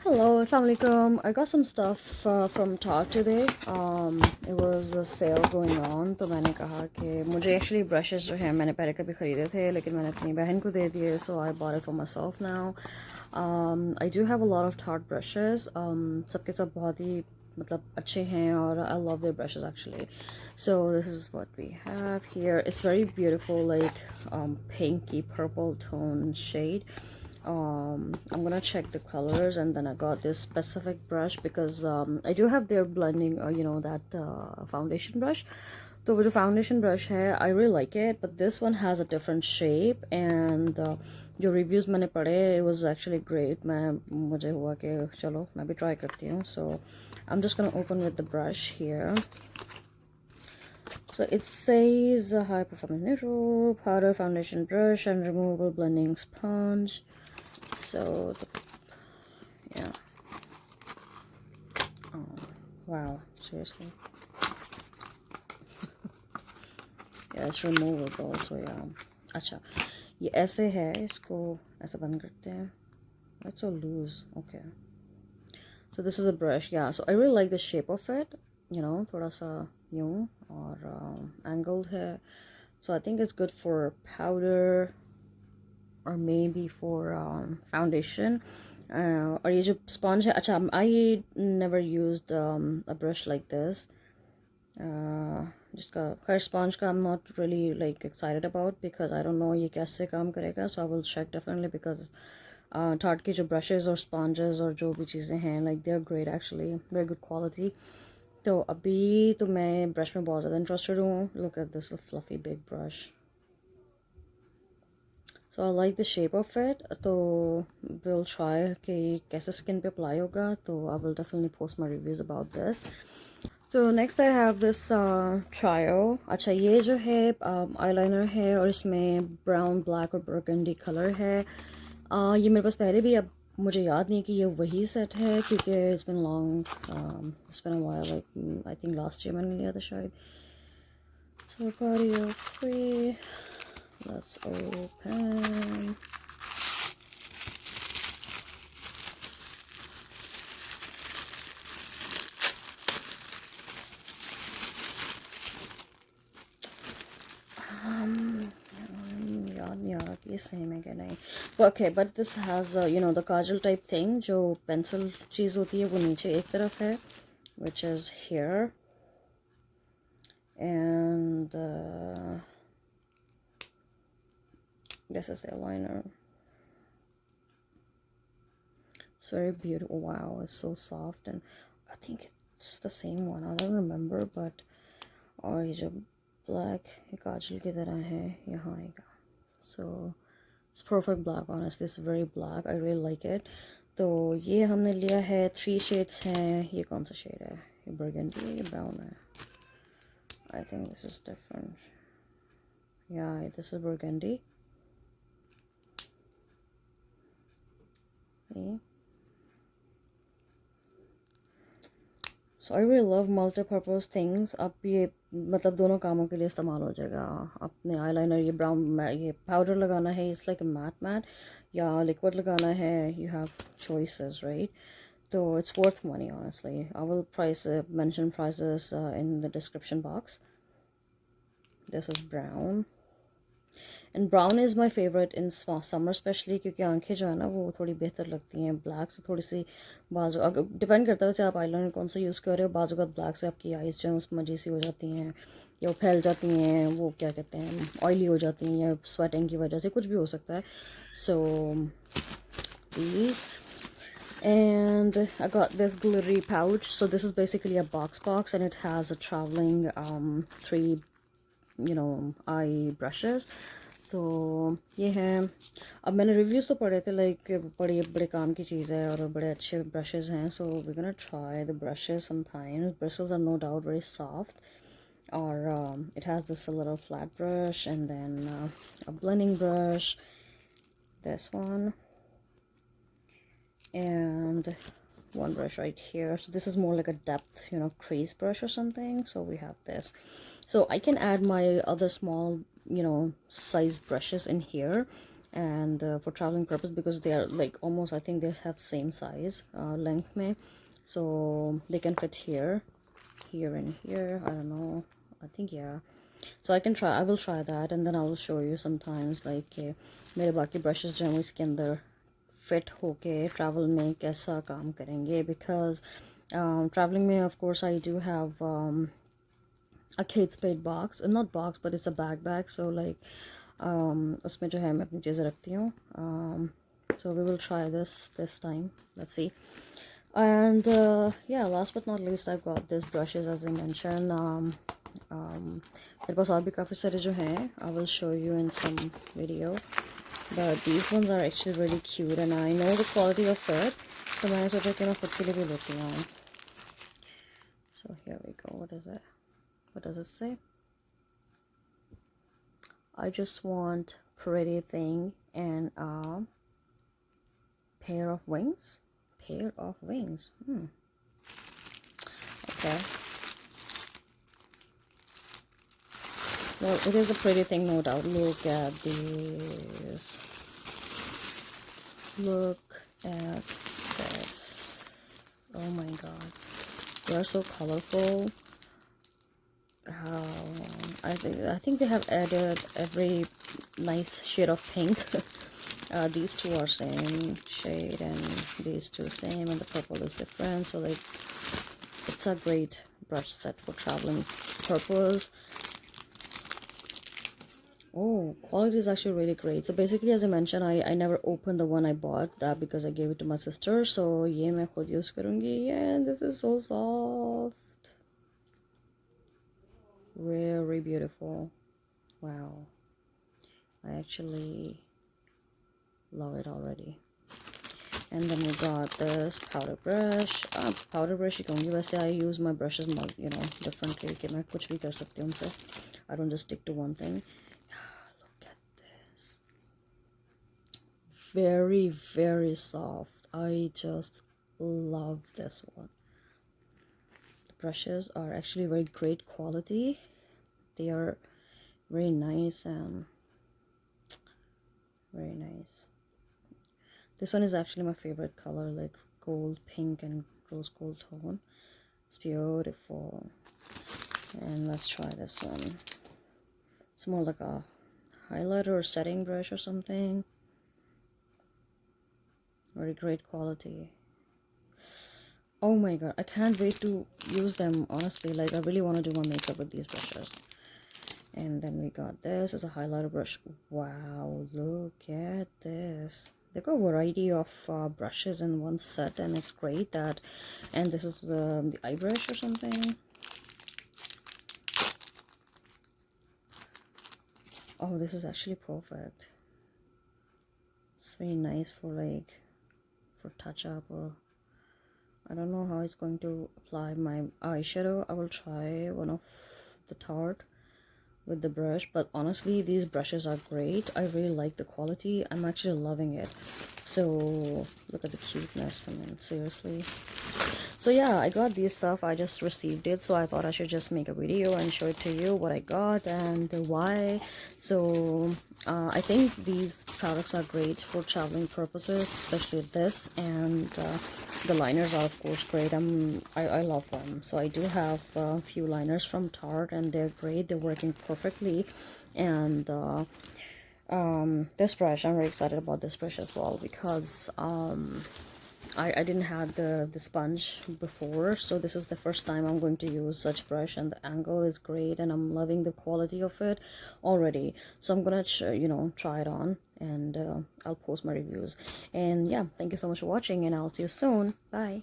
Hello, Assalamualaikum. I got some stuff from Tarte today. It was a sale going on, तो मैंने कहा कि मुझे actually brushes जो हैं मैंने पहले कभी ख़रीदे थे लेकिन मैंने अपनी बहन को दे दिए, so I bought it for myself now. I do have a lot of Tarte brushes. सबके सब बहुत ही मतलब अच्छे हैं और I love their brushes actually. So this is what we have here. It's very beautiful, like pinky purple tone shade. I'm gonna check the colors, and then I got this specific brush because I do have their blending that foundation brush. So the foundation brush here, I really like it, but this one has a different shape, and your reviews मैंने पढ़े, it was actually great. मुझे हुआ कि चलो मैं भी try करती हूँ. So I'm just gonna open with the brush here. So it says a high performance neutral powder foundation brush and removable blending sponge. So yeah. Oh wow, seriously. Yeah, it's removable, so yeah. अच्छा, ये ऐसे है, इसको ऐसे बंद करते हैं. That's so loose. Okay. So this is a brush, yeah. So I really like the shape of it. थोड़ा सा यूं और angled है. So I think it's good for powder or maybe for foundation. और ये जो sponge है, अच्छा, I never used a brush like this. जिसका खैर sponge का I'm not really like excited about because I don't know ये कैसे काम करेगा. So I will check definitely because Tarte की जो brushes और sponges और जो भी चीज़ें हैं, like they're great actually, very good quality. तो अभी तो मैं brush में बहुत ज़्यादा interested हूँ. Look at this fluffy big brush. So I like the shape of it. तो we'll try कि कैसे skin पे apply होगा. तो I will definitely post my reviews about this. So next I have this trio. अच्छा, ये जो है eyeliner है और इसमें brown, black और burgundy color है. ये मेरे पास पहले भी, अब मुझे याद नहीं कि ये वही सेट है क्योंकि it's been long, it's been a while, like I think last year मैंने लिया था शायद. So body free. Let's open. याद नहीं आ रहा कि ये सेम है क्या नहीं. Okay, but this has the Kajal type thing, जो पेंसिल चीज़ होती है वो नीचे एक तरफ है, which is here, and this is the eyeliner. It's very beautiful. Wow, it's so soft, and I think it's the same one. I don't remember, but और ये जो black ये काजल की तरह है यहाँ आएगा. So it's perfect black, honestly. It's very black. I really like it. तो ये हमने लिया है 3 shades हैं. ये कौन सा shade है? ये burgundy, ये brown है. I think this is different. Yeah, this is burgundy. See? So I really love multi-purpose things. अब ये मतलब दोनों कामों के लिए इस्तेमाल हो जाएगा. अपने eyeliner ये brown ये powder लगाना है, it's like a matte या liquid लगाना है, you have choices, right? So it's worth money, honestly. I will mention prices in the description box. This is brown. And brown is my favorite in summer especially क्योंकि आंखें जो है ना वो थोड़ी बेहतर लगती हैं ब्लैक से. थोड़ी सी बाजू अगर डिपेंड करता है वैसे आप आईलाइनर कौन सा यूज़ कर रहे हो. बाजू का ब्लैक से आपकी आईज जो है स्मजी सी हो जाती हैं या वो फैल जाती हैं, वो क्या कहते हैं, ऑयली हो जाती हैं या स्वेटिंग की वजह से कुछ भी हो सकता है. So these, and I got this glittery pouch. So this is basically a box and it has a traveling 3 eye brushes. तो ये हैं. अब मैंने रिव्यूज़ तो पढ़े थे लाइक बड़े बड़े काम की चीज़ है और बड़े अच्छे ब्रशेज़ हैं. So we gonna try the brushes sometimes. Bristles are no doubt very soft, और it has this little flat brush and then a blending brush, this one, and one brush right here. So this is more like a depth crease brush or something. So we have this. So I can add my other small size brushes in here, and for traveling purpose, because they are like almost, I think they have same size length mein, so they can fit here, here and here. I don't know, I think, yeah. So I will try that, and then I will show you sometimes like मेरे बाकी brushes जो हैं वो इसके अंदर fit होके travel में कैसा काम करेंगे, because traveling में of course I do have a Kate Spade box, not box but it's a bag, so like उसमें जो है मैं अपनी चीज़ें रखती हूँ. So we will try this time, let's see. And yeah, last but not least, I've got these brushes as I mentioned. मेरे पास और भी काफ़ी सारे जो हैं, I will show you in some video, but these ones are actually really cute and I know the quality of it, so मैंने सोचा कि मैं खुद के लिए भी लेती हूँ. So here we go. What is it? What does it say? I just want pretty thing and a pair of wings. Pair of wings. Okay. Well, it is a pretty thing, no doubt. Look at this. Look at this. Oh my god. They are so colorful. I think they have added every nice shade of pink. These two are same shade and these two same, and the purple is different, so like it's a great brush set for traveling purpose. Oh, quality is actually really great. So basically, as I mentioned, I never opened the one I bought, that because I gave it to my sister, so ye main khud use karungi, and this is so soft. Very beautiful. Wow, I actually love it already. And then we got this powder brush. Powder brush कहूँगी, वैसे I use my brushes, you know, differently कि मैं कुछ भी कर सकती हूँ उनसे. I don't just stick to one thing. Look at this. Very, very soft. I just love this one. The brushes are actually very great quality. They are very nice and very nice. This one is actually my favorite color, like gold, pink, and rose gold tone. It's beautiful. And let's try this one. It's more like a highlighter or setting brush or something. Very great quality. Oh my god, I can't wait to use them, honestly. Like, I really want to do my makeup with these brushes. And then we got this as a highlighter brush. Wow, look at this. They got a variety of brushes in one set, and it's great that. And this is the eye brush or something. Oh, this is actually perfect. It's very nice for like for touch up, or I don't know how it's going to apply my eyeshadow. I will try one of the Tarte with the brush, but honestly these brushes are great. I really like the quality. I'm actually loving it. So look at the cuteness. I mean, seriously. So yeah, I got these stuff. I just received it, so I thought I should just make a video and show it to you what I got and why. So I think these products are great for traveling purposes, especially this, and the liners are of course great. I love them. So I do have a few liners from Tarte, and they're great. They're working perfectly. And this brush, I'm very excited about this brush as well, because I didn't have the sponge before, so this is the first time I'm going to use such brush, and the angle is great, and I'm loving the quality of it already. So I'm gonna you know, try it on, and I'll post my reviews. And yeah, thank you so much for watching, and I'll see you soon. Bye.